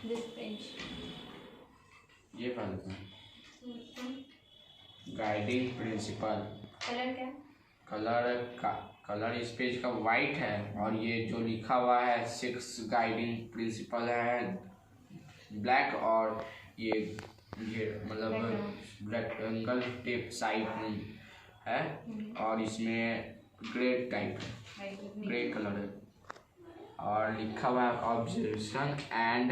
This page. ये वाला guiding principal. Colour क्या? कलर इस पेज का वाइट है और ये जो लिखा हुआ है 6 गाइडिंग प्रिंसिपल है ब्लैक और ये मतलब रेक्टेंगल टेप साइड है और इसमें ग्रे टाइप है, ग्रे कलर है और लिखा हुआ है observation and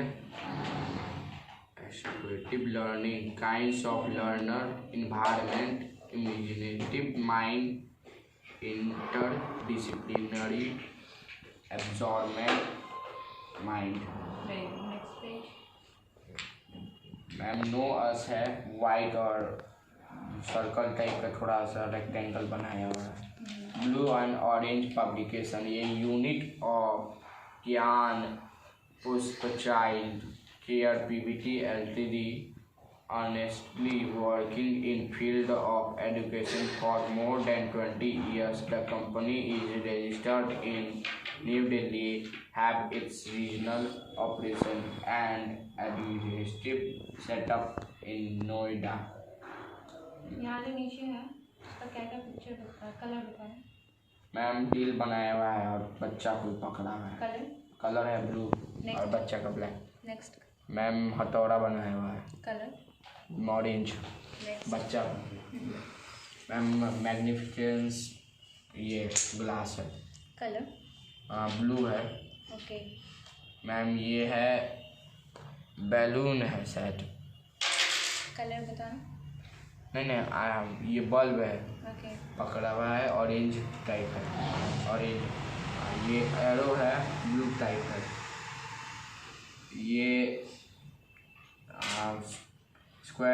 active learning kinds of learner environment imaginative mind interdisciplinary absorbent mind। Next page. Ma'am know us है वाइट और सर्कल टाइप का थोड़ा सा रेक्टेंगल बनाया हुआ है। ब्लू एंड ऑरेंज पब्लिकेशन, ये यूनिट ऑफ ज्ञान पुष्प child care Pvt LTD honestly working in field of education for more than 20 years. The company is registered in New Delhi, have its regional operation and administrative setup in Noida। यहाँ जो नीचे है उसका क्या क्या picture दिखता है, colour दिखा है? मैम दिल बनाया हुआ है और बच्चा को पकड़ा हुआ है। कलर है ब्लू और बच्चा का ब्लैक। नेक्स्ट मैम हथौड़ा बनाया हुआ है। कलर ऑरेंज बच्चा। मैम मैग्निफिकेंस ये ग्लास है। कलर ब्लू है। ओके। मैम ये है बैलून है शायद। कलर बताना। नहीं ये बल्ब है। ओके। पकड़ा हुआ है ऑरेंज टाइप है। ऑरेंज ये एरो है ब्लू टाइप है। ये स्क्वायर